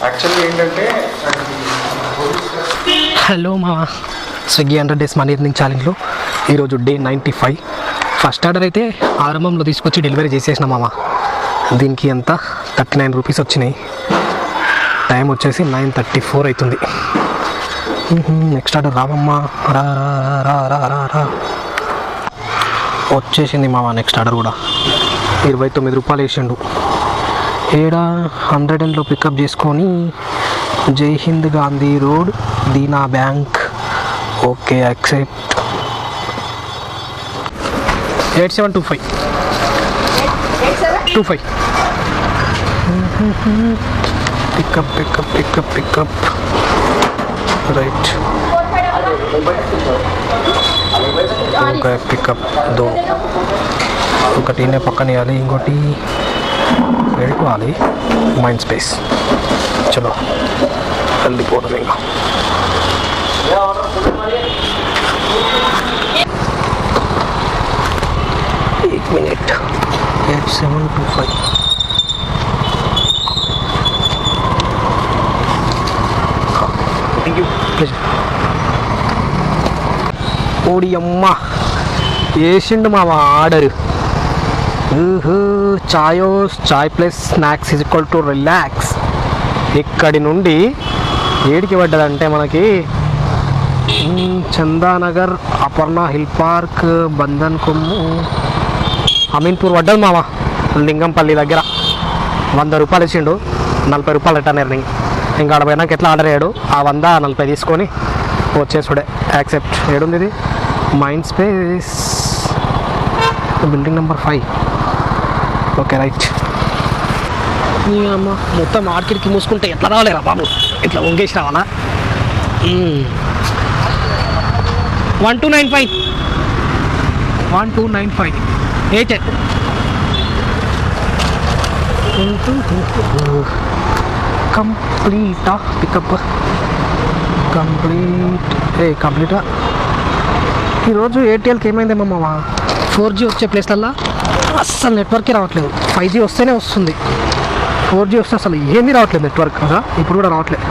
Actually ఏంటంటే hello మా Swiggy 100 days money earning ఛాలెంజ్లో ఈరోజు డే 95. ఫస్ట్ ఆర్డర్ అయితే ఆరంభంలో తీసుకొచ్చి డెలివరీ చేసేసిన మామ. దీనికి ఎంత 39 రూపీస్ వచ్చినాయి. టైం వచ్చేసి 9:34 అవుతుంది. నెక్స్ట్ ఆర్డర్ రావమ్మా, రా రా రా రా రా వచ్చేసింది మామ. నెక్స్ట్ ఆర్డర్ కూడా 29 రూపాయలు వేసిండు. ఏడా 100 పికప్ చేసుకొని జై హింద్ గాంధీ రోడ్ దీనా bank. Okay accept. 8725 pickup pickup pickup pickup right. Okay pickup దో ఒకటి పక్కన ఇవ్వాలి, ఇంకోటి వెళ్ళిపోవాలి. మైండ్ స్పేస్ చలో వెళ్ళిపోవడం. ఇంకా एक मिनट 8725 थैंक यू प्लीज़. ఓడి అమ్మ వేసిండు మామ order. Chai plus snacks is equal to relax. ఇక్కడి నుండి ఏడికి పడ్డదంటే మనకి చందానగర్, అపర్ణ హిల్ పార్క్, బంధన్ కొమ్ము, అమీన్పూర్ పడ్డది మామ. లింగంపల్లి దగ్గర 100 రూపాయలు ఇచ్చిండు. 40 రూపాయలు రిటర్న్ ఎర్నింగ్. ఇంకా ఆడ పోయినాక ఎట్లా ఆర్డర్ అయ్యాడు. ఆ 140 తీసుకొని వచ్చేసుడే. యాక్సెప్ట్. ఏడుంది ఇది? Mind space building number 5. Okay right. అమ్మ మొత్తం మార్కెట్కి మూసుకుంటే ఎట్లా రావాలేరా బాబు? ఇట్లా వంగేసి రావాలా? 1295 8 కంప్లీటా పికప్ కంప్లీటా. ఈరోజు ఏటీఎల్కి ఏమైందేమమ్మా? 4G వచ్చే ప్లేస్లల్లో అస్సలు నెట్వర్కే రావట్లేదు. 5G వస్తేనే వస్తుంది. 4G వస్తే అసలు ఏమీ రావట్లేదు నెట్వర్క్ కదా. ఇప్పుడు కూడా రావట్లేదు.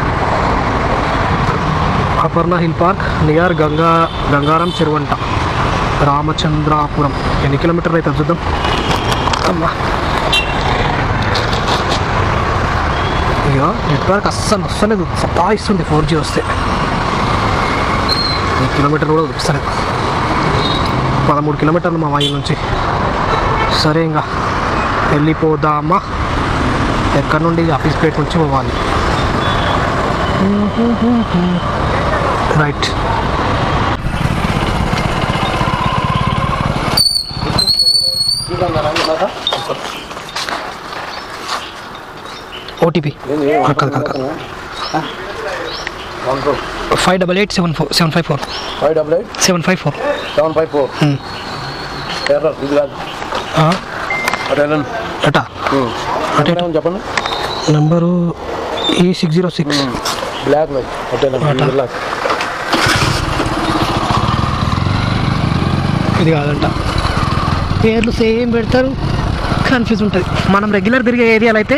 Aparna hill park near Gangaram చెరువంట, రామచంద్రాపురం. ఎన్ని కిలోమీటర్లు అయితే చూద్దాం. అమ్మా ఇక నెట్వర్క్ అస్సలు వస్తలేదు. సతాయిస్తుంది 4G వస్తే. 1 కిలోమీటర్ కూడా చూపిస్తలేదు. 13 కిలోమీటర్లు మా వాయి నుంచి. సరే ఇంకా వెళ్ళిపోదామా. ఎక్కడి నుండి? ఆఫీస్ ప్లేట్ నుంచి పోవాలి. రైట్. ఓటీపీ 588754 754 చెప్పండి. నంబరు E606 బ్లాక్ ఇది కాదంట. పేర్లు సేమ్ పెడతారు, కన్ఫ్యూజ్ ఉంటుంది. మనం రెగ్యులర్ తిరిగే ఏరియాలో అయితే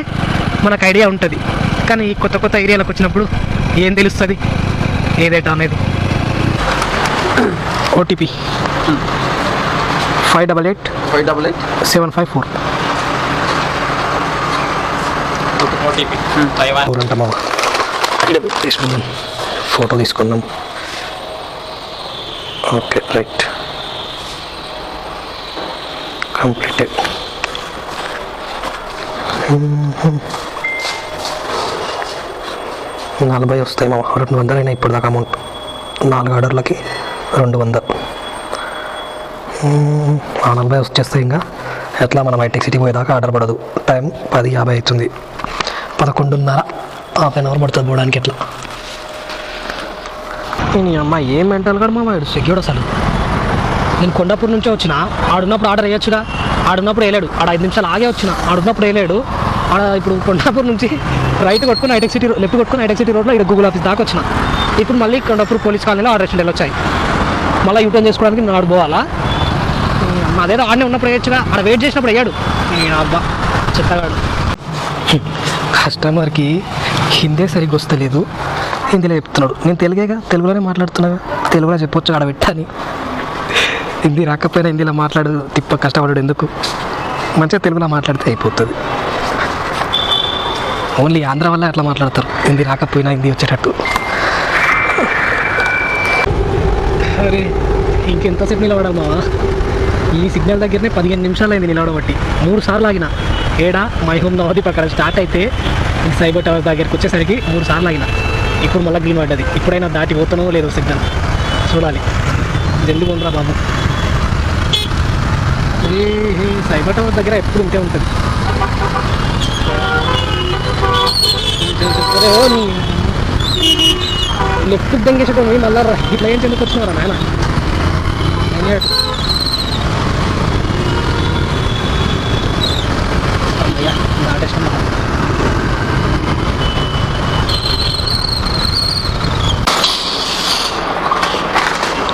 మనకు ఐడియా ఉంటుంది. కానీ కొత్త కొత్త ఏరియాలకు వచ్చినప్పుడు ఏం తెలుస్తుంది ఏదేటా అనేది. ఓటీపీ 588 754 అంట మామ. తీసుకున్నాం, ఫోటో తీసుకున్నాం. Okay right. కంప్లీటెడ్. 40 వస్తాయి మామ. 200 అయినా ఇప్పుడు దాకా అమౌంట్. 4 ఆర్డర్లకి 200. 40 వచ్చేస్తాయి. ఇంకా ఎట్లా మనం హైటెక్ సిటీ పోయేదాకా ఆర్డర్ పడదు. టైం 10:50 అవుతుంది. 11:30 హాఫ్ అన్ అవర్ పడుతుంది పోవడానికి. ఎట్లా నేను అమ్మ ఏం మెంటల్ కాదు మా వాడు సెక్యూర్డ్ అసలు. నేను కొండాపూర్ నుంచే వచ్చిన. ఆడున్నప్పుడు ఆర్డర్ వేయొచ్చుగా. ఆడున్నప్పుడు వేయలేడు. 5 నిమిషాలు ఆగే వచ్చిన. ఆడున్నప్పుడు వేయలేడు. ఇప్పుడు కొండాపూర్ నుంచి రైట్ కొట్టుకుని హైటెక్ సిటీ, లెఫ్ట్ కొట్టుకుని హైటెక్ సిటీ రోడ్లో ఇక్కడ గూగుల్ ఆఫీస్ దాకా వచ్చిన. ఇప్పుడు మళ్ళీ కొండాపూర్ పోలీస్ కాలనీలో ఆర్డర్ వచ్చాయి. మళ్ళీ యూటర్న్ చేసుకోవడానికి నేను ఆడు పోవాలా. అదేదో ఆడనే ఉన్నప్పుడు వేయచ్చుగా. ఆడ వెయిట్ చేసినప్పుడు వేయడు. అబ్బా చెత్తగాడు. కస్టమర్కి హిందీ సరిగ్గా వస్తలేదు, హిందీలో చెప్తున్నాడు. నేను తెలుగేగా, తెలుగులోనే మాట్లాడుతున్నా, తెలుగులో చెప్పొచ్చు ఆడ పెట్టని. హిందీ రాకపోయినా హిందీలో మాట్లాడు, తిప్ప కష్టపడాడు ఎందుకు, మంచిగా తెలుగులో మాట్లాడితే అయిపోతుంది. ఓన్లీ ఆంధ్ర వల్ల అట్లా మాట్లాడతారు, హిందీ రాకపోయినా హిందీ వచ్చేటట్టు. అరే ఇంకెంతసేపు నిలబడాలి మావా, ఈ సిగ్నల్ దగ్గరనే 15 నిమిషాలు అయింది నిలబడబట్టి. 3 సార్లు ఆగిన. ఏడా మై హోమ్ నవదీప్ అక్కడ స్టార్ట్ అయితే సైబర్ టవర్ దగ్గరికి వచ్చేసరికి 3 సార్లు ఆగిన. ఇప్పుడు మళ్ళీ గ్రీన్ పడ్డది. ఇప్పుడైనా దాటి పోతానో లేదో సిగ్నల్ చూడాలి. జల్దీ కొండరా బాబు. సైబర్ టవర్ దగ్గర ఎప్పుడు ఉంటే ఉంటుంది. లెఫ్ట్ దెంగేసేటో మళ్ళీ ఇట్లా ఏం చెందుకు వచ్చినవరా నాయన.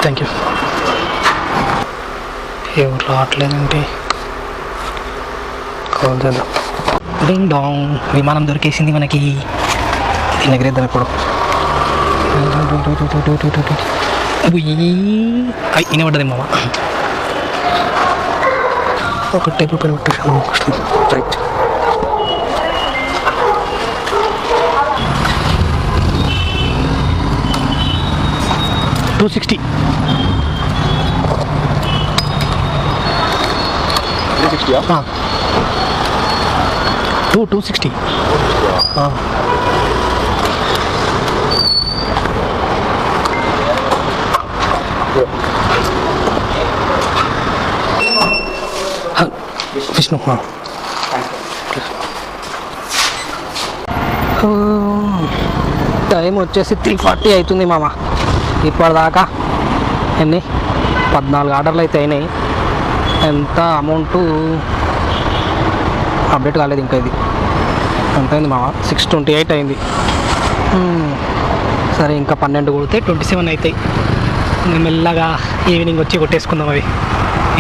Thank you. ఎవరు రావట్లేదంటే కాల్ చేద్దాం. డింగ్ డాంగ్, విమానం దొరికేసింది మనకి. దీని ఎగరేద్దాం ఇప్పుడు. వినబడ్డది మామ. ఒక టేబుల్ పైన పెట్టేసాను. రైట్. $260. 260. విష్ణు. టైం వచ్చేసి 3:40 అవుతుంది మామ. ఇప్పటిదాకా ఎన్ని 14 ఆర్డర్లు అయితే అయినాయి. ఎంత అమౌంట్ అప్డేట్ కాలేదు ఇంకా. ఇది ఎంత అయింది మామ? 628 అయింది. సరే ఇంకా 12 కొడితే 27 అవుతాయి. ఇంకా మెల్లగా ఈవినింగ్ వచ్చి కొట్టేసుకుందాం అవి.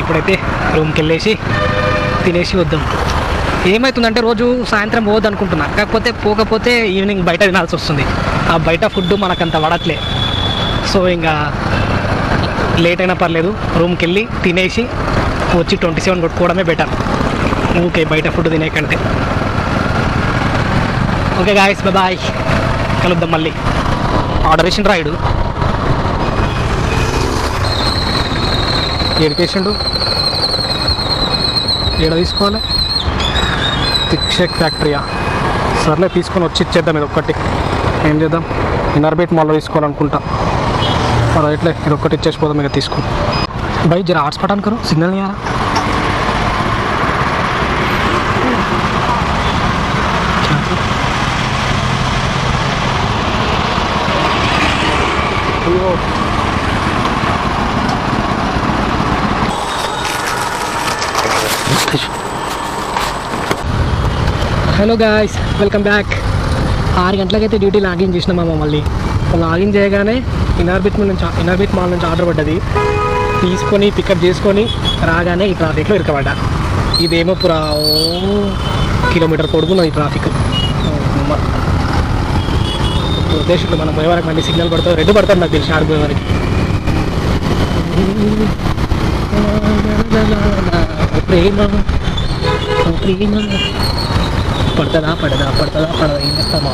ఇప్పుడైతే రూమ్కి వెళ్ళేసి తినేసి వద్దాం. ఏమవుతుందంటే రోజు సాయంత్రం పోవద్దు అనుకుంటున్నా, కాకపోతే పోకపోతే ఈవినింగ్ బయట తినాల్సి వస్తుంది. ఆ బయట ఫుడ్ మనకంత పడట్లే. సో ఇంకా లేట్ అయినా పర్లేదు, రూమ్కి వెళ్ళి తినేసి వచ్చి 27 కొట్టుకోవడమే బెటర్. ఓకే, బయట ఫుడ్ తినే కంటే. ఓకే గాయస్, బాయ్, కలుద్దాం మళ్ళీ. ఆర్డర్ వేసిన రాయుడు ఏడికేసిండు. ఏడ తీసుకోవాలి? థిక్ షేక్ ఫ్యాక్టరీయా? సర్లే తీసుకొని వచ్చి ఇచ్చేద్దాం. ఇది ఒక్కటి ఏం చేద్దాం, ఇన్నర్బేట్ మాల్లో తీసుకోవాలనుకుంటా. రైట్లే, ఇది ఒక్కటి ఇచ్చేసిపోదాం ఇక తీసుకుని. भाई जरा हॉटस्पॉट ऑन करो, सिग्नल नहीं आ रहा। Hello guys, welcome back. 6 గంటలకైతే డ్యూటీ లాగిన్ చేసినామా. మళ్ళీ లాగిన్ చేయగానే ఇన్నర్బిట్ మాల్ నుంచి ఆర్డర్ పడ్డది. తీసుకొని పికప్ చేసుకొని రాగానే ఈ ట్రాఫిక్లో ఇరకబడ్డా. ఇదేమో పురా కిలోమీటర్ పొడుగున్నది ఈ ట్రాఫిక్. ఉద్దేశంలో మనం పోయే వరకు మళ్ళీ సిగ్నల్ పడుతుంది, రెడ్ పడుతుంది నాకు తెలిసి ఆడిపోయే వరకు. ప్రేమ ప్రేమ పడుతుందా పడదా పడుతుందా పడదా ఏం చేస్తామా.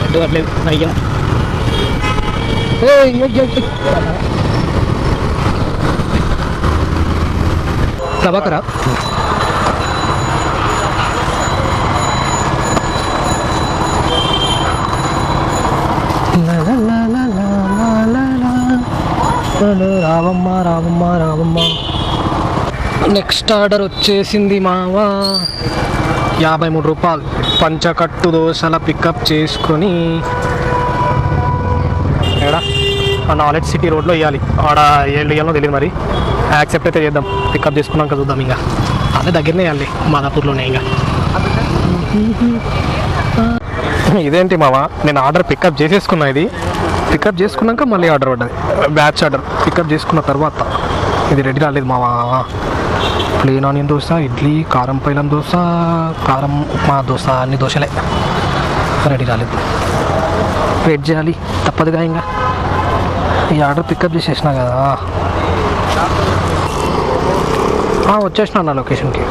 అడ్డు అయ్యా ప్రభాకరా. రావమ్మ రావమ్మ రావమ్మ. నెక్స్ట్ ఆర్డర్ వచ్చేసింది మావా. 53 రూపాయలు పంచకట్టు దోశల పికప్ చేసుకొని ఎక్కడ నాలెడ్జ్ సిటీ రోడ్లో ఇవ్వాలి. ఆడ ఏళ్ళు ఇవ్వాలో తెలియదు, మరి యాక్సెప్ట్ అయితే చేద్దాం. పికప్ చేసుకున్నాక చూద్దాం. ఇంకా అదే దగ్గరనే ఇవ్వాలి, మాదాపూర్లోనే. ఇంకా ఇదేంటి మావా, నేను ఆర్డర్ పికప్ చేసేసుకున్నా. ఇది పికప్ చేసుకున్నాక మళ్ళీ ఆర్డర్ పడ్డది, బ్యాచ్ ఆర్డర్. పికప్ చేసుకున్న తర్వాత ఇది రెడీ రాలేదు మావా. ప్లేన్ ఆనియన్ దోశ, ఇడ్లీ, కారం పైలం దోశ, కారం ఉప్మా దోశ, అన్ని దోశలే రెడీ రాలేదు. వెయిట్ చేయాలి తప్పదుగా. ఇంకా ఈ ఆర్డర్ పికప్ చేసేసినా కదా. వచ్చేసిన నా లొకేషన్కి.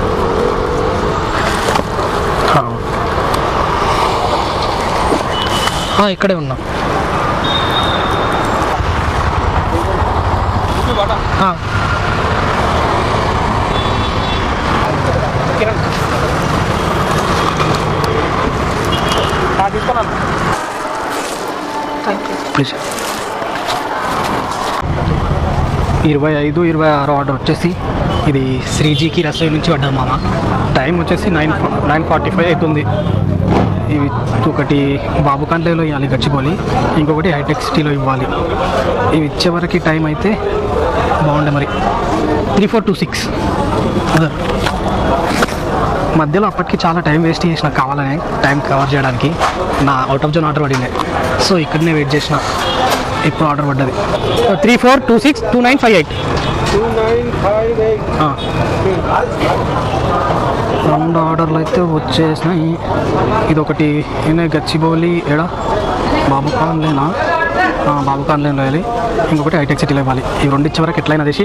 ఇక్కడే ఉన్నా. ప్లీజ్ 25-26 ఆర్డర్ వచ్చేసి ఇది శ్రీజీకి రసోయి నుంచి పడ్డాం మామ. టైం వచ్చేసి 9:45 అవుతుంది. ఇవి ఒకటి బాబుకాన్లేలో ఇవ్వాలి గచ్చిబౌలి, ఇంకొకటి హైటెక్ సిటీలో ఇవ్వాలి. ఇవి ఇచ్చేవరకు టైం అయితే బాగుండే. మరి 3426 అదే మధ్యలో అప్పటికి చాలా టైం వేస్ట్ చేసిన, కావాలనే టైం కవర్ చేయడానికి. నా అవుట్ ఆఫ్ జోన్ ఆర్డర్ పడింది, సో ఇక్కడనే వెయిట్ చేసిన. ఇప్పుడు ఆర్డర్ పడ్డది 34262958. 2 ఆర్డర్లు అయితే వచ్చేసినాయి. ఇదొకటి గచ్చిబౌలి ఎడా బాబుకాన్లేనా, బాబుకాన్లేన్లో వెళ్ళి, ఇంకొకటి హైటెక్ సిటీలో ఇవ్వాలి. ఇవి 2 ఇచ్చే వరకు ఎట్లయినా చేసి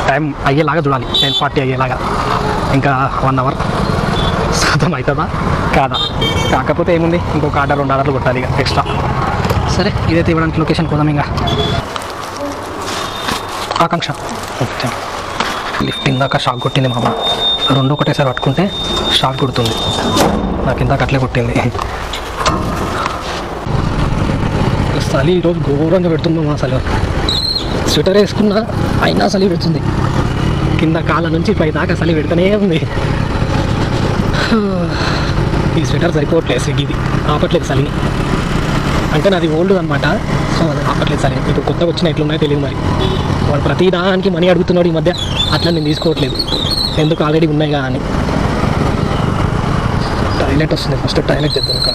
టైం అయ్యేలాగా చూడాలి. 10:40 అయ్యేలాగా. ఇంకా 1 అవర్ సాధ్యం అవుతుందా కాదా? కాకపోతే ఏముంది, ఇంకొక 2 ఆర్డర్లు కొట్టాలి ఇక ఎక్స్ట్రా. సరే, ఇదైతే ఇవ్వడానికి లొకేషన్ పోదాం. ఇంకా ఆకాంక్ష లిఫ్ట్ ఇందాక షాక్ కొట్టింది మామ. 2 ఒకటేసారి పట్టుకుంటే షాక్ కొడుతుంది. నాకు ఇందాక అట్లే కొట్టింది. చలి ఈరోజు ఘోరంగా పెడుతున్నాం అసలు. స్వెటర్ వేసుకున్నా అయినా చలి పెడుతుంది. కింద కాళ్ళ నుంచి పై దాకా చలి పెడుతూనే ఉంది. ఈ స్వెటర్ సరిపోవట్లేదు, స్విగ్గీది ఆపట్లేదు చలిని. అంటే నాది ఓల్డ్ అనమాట, సో అది ఆపట్లేదు చలి. ఇప్పుడు కొత్తగా వచ్చిన ఎట్లున్నాయో తెలియదు. మరి వాడు ప్రతి దానికి మనీ అడుగుతున్నాడు ఈ మధ్య. అట్లా నేను తీసుకోవట్లేదు, ఎందుకు ఆల్రెడీ ఉన్నాయిగా అని. టాయిలెట్ వస్తుంది, ఫస్ట్ టాయిలెట్ చేద్దాం. ఇంకా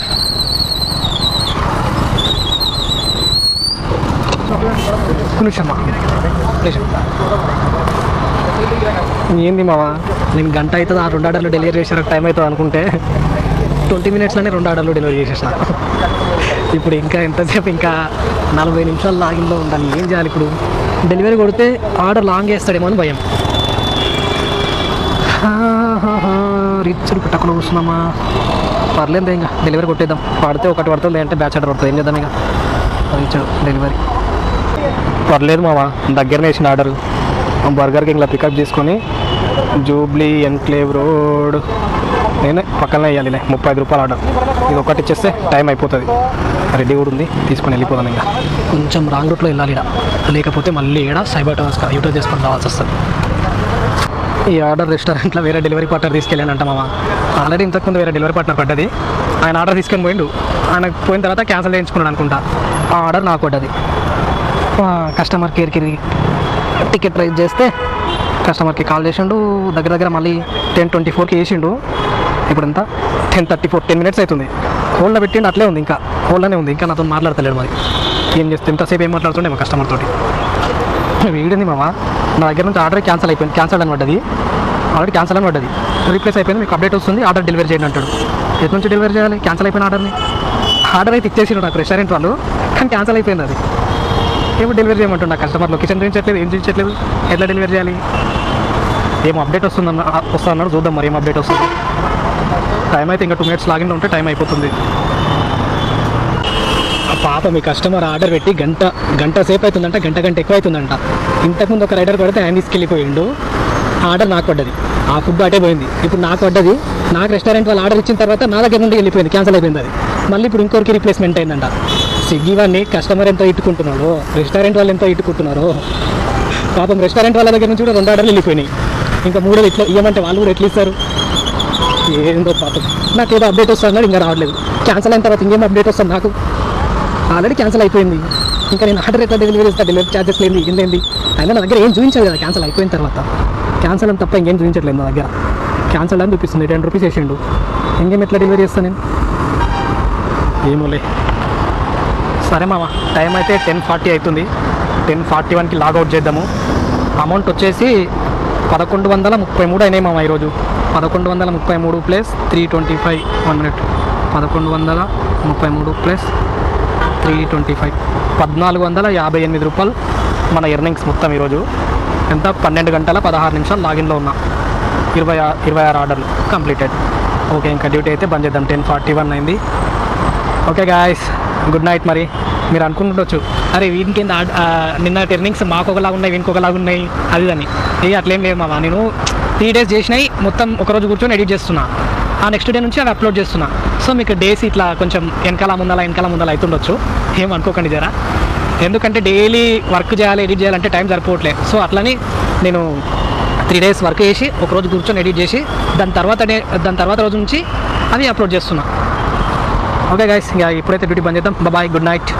ఏంది మావా, నేను గంట అవుతుంది 2 ఆర్డర్లు డెలివరీ చేసే టైం అవుతుంది అనుకుంటే 20 మినిట్స్లోనే 2 ఆర్డర్లు డెలివరీ చేసేసిన. ఇప్పుడు ఇంకా ఎంతసేపు, ఇంకా 40 నిమిషాలు లాగిన్లో ఉండాలి. ఏం చేయాలి ఇప్పుడు? డెలివరీ కొడితే ఆర్డర్ లాంగ్ వేస్తాడేమో అని భయం. రిచ్చుడు పెట్టకుండా కూర్చున్నామా? పర్లేదు, ఇంకా డెలివరీ కొట్టేద్దాం. పడితే ఒకటి పడుతుంది, అంటే బ్యాచ్ ఆర్డర్ పడుతుంది. ఏం చేద్దాం ఇక. రిచ్చుడు డెలివరీ పర్లేదు మావా. దగ్గరనే వేసిన ఆర్డర్. బర్గర్ కింగ్లో పికప్ చేసుకొని జూబ్లీ ఎన్క్లేవ్ రోడ్ నేనే పక్కనే వేయాలి. 35 రూపాయలు ఆర్డర్. ఇది ఒకటి ఇచ్చేస్తే టైం అయిపోతుంది. రెడీ కూడా ఉంది, తీసుకొని వెళ్ళిపోదాం. ఇంకా కొంచెం రాంగ్ రూట్లో వెళ్ళాలి ఇక్కడ, లేకపోతే మళ్ళీ ఇక్కడ సైబర్ టవర్స్ యూటర్న్ చేసుకొని రావాల్సి వస్తుంది. ఈ ఆర్డర్ రెస్టారెంట్లో వేరే డెలివరీ పార్ట్నర్ తీసుకెళ్ళానంట మామ. ఆల్రెడీ ఇంతకుముందు వేరే డెలివరీ పార్ట్నర్ పడ్డది. ఆయన ఆర్డర్ తీసుకొని పోయిండు. ఆయనకు పోయిన తర్వాత క్యాన్సిల్ చేయించుకున్నాడు అనుకుంటా. ఆ ఆర్డర్ నాకు పడ్డది. కస్టమర్ కేర్కి టికెట్ రైజ్ చేస్తే కస్టమర్కి కాల్ చేసిండు. దగ్గర మళ్ళీ 10:24కి వేసిండు. ఇప్పుడు ఎంత 10:34, 10 మినిట్స్ అవుతుంది. హోల్డ్లో పెట్టిండు, అట్లే ఉంది, ఇంకా హోల్డ్లోనే ఉంది. ఇంకా నాతో మాట్లాడతలేడు. మరి ఏం చేస్తే ఎంతసేపు ఏం మాట్లాడుతుండే మా కస్టమర్ తోటి. వీడింది మామ, నా దగ్గర నుంచి ఆర్డర్ క్యాన్సిల్ అయిపోయింది. క్యాన్సిల్ అని పడ్డది, ఆల్రెడీ క్యాన్సిల్ అని పడ్డది. రీప్లేస్ అయిపోయింది, మీకు అప్డేట్ వస్తుంది, ఆర్డర్ డెలివరీ చేయండి అంటాడు. ఎటు నుంచి డెలివరీ చేయాలి? క్యాన్సిల్ అయిపోయిన ఆర్డర్ని. ఆర్డర్ అయితే ఇచ్చేసిండు నాకు రెస్టారెంట్ వాళ్ళు, కానీ క్యాన్సిల్ అయిపోయింది. అది ఏమో డెలివరీ చేయమంటున్నా. కస్టమర్ లొకేషన్ చూపించట్లేదు, ఏం చూపించట్లేదు. ఎట్లా డెలివరీ చేయాలి? ఏం అప్డేట్ వస్తున్నాడు, చూద్దాం మరి ఏం అప్డేట్ వస్తుంది. టైం అయితే ఇంకా 2 మినిట్స్ లాగిన్లో ఉంటే టైం అయిపోతుంది. పాప మీ కస్టమర్ ఆర్డర్ పెట్టి గంట సేపు అవుతుందంట, గంట ఎక్కువ అవుతుందంట. ఇంతకుముందు ఒక రైడర్ పడితే ఆయన తీసుకెళ్ళిపోయిండు. ఆర్డర్ నాకు పడ్డది, ఆ ఫుడ్ అటే పోయింది. ఇప్పుడు నాకు పడ్డది. నాకు రెస్టారెంట్ వాళ్ళు ఆర్డర్ ఇచ్చిన తర్వాత నా దగ్గర నుండి వెళ్ళిపోయింది, క్యాన్సిల్ అయిపోయింది. అది మళ్ళీ ఇప్పుడు ఇంకొకరికి రీప్లేస్మెంట్ అయిందంట. స్విగ్గీ వాడిని కస్టమర్ ఎంతో ఇట్టుకుంటున్నాడు, రెస్టారెంట్ వాళ్ళు ఎంతో ఇట్టుకుంటున్నారు. పాపం రెస్టారెంట్ వాళ్ళ దగ్గర నుంచి కూడా 2 ఆర్డర్లు వెళ్ళిపోయినాయి. ఇంకా 3 ఇట్లా ఇవ్వమంటే వాళ్ళు కూడా ఎట్లా ఇస్తారు? ఏందో పాపం. నాకు ఏదో అప్డేట్ వస్తుంది, ఇంకా రావట్లేదు. క్యాన్సిల్ అయిన తర్వాత ఇంకేం అప్డేట్ వస్తుంది? నాకు ఆల్రెడీ క్యాన్సిల్ అయిపోయింది. ఇంకా నేను ఆర్డర్ ఎట్లా డెలివరీ చేస్తా? డెలివరీ ఛార్జెస్ లేదు, ఏంది? అయినా నా దగ్గర ఏం చూపించదు కదా క్యాన్సిల్ అయిపోయిన తర్వాత. క్యాన్సిల్ అని తప్ప ఇంకేం చూపించట్లేదు నా దగ్గర. క్యాన్సిల్ అని చూపిస్తుంది, 10 రూపీస్ వేసిండు. ఇంకేం ఎట్లా డెలివరీ చేస్తాను నేను? ఏమోలే. సరే మామ, టైం అయితే 10:40 అవుతుంది. 10:41కి లాగౌట్ చేద్దాము. అమౌంట్ వచ్చేసి 1133 అయినాయి మామ ఈరోజు. 1133 ప్లస్ 325 1 మినిట్. 1133 ప్లస్ 325 1458 రూపాయలు మన ఎర్నింగ్స్ మొత్తం ఈరోజు. ఎంత? 12 గంటల 16 నిమిషాలు లాగిన్లో ఉన్నా. 26 ఆర్డర్లు కంప్లీటెడ్. ఓకే, ఇంకా డ్యూటీ అయితే బంద్ చేద్దాం. 10:41 అయింది. Okay guys, good night. మరి మీరు అనుకుంటుండొచ్చు, అరే వీని కింద నిన్న ఎర్నింగ్స్ మాకు ఒకలాగా ఉన్నాయి, వీనికి ఒకలాగా ఉన్నాయి అది అని. అట్లేం లేదు మామ. నేను 3 డేస్ చేసినాయి మొత్తం ఒకరోజు కూర్చొని ఎడిట్ చేస్తున్నా. ఆ నెక్స్ట్ డే నుంచి అవి అప్లోడ్ చేస్తున్నా. సో మీకు డేస్ ఇట్లా కొంచెం వెనకాల ముందల అవుతుండొచ్చు, ఏం అనుకోకండి జరా. ఎందుకంటే డైలీ వర్క్ చేయాలి, ఎడిట్ చేయాలంటే టైం సరిపోవట్లేదు. సో అట్లని నేను 3 డేస్ వర్క్ చేసి ఒకరోజు కూర్చొని ఎడిట్ చేసి దాని తర్వాత రోజు నుంచి అది అప్లోడ్ చేస్తున్నా. ఓకే గైస్, ఇంకా ఇప్పుడైతే డ్యూటీ బంద్ చేద్దాం. Bye, good night.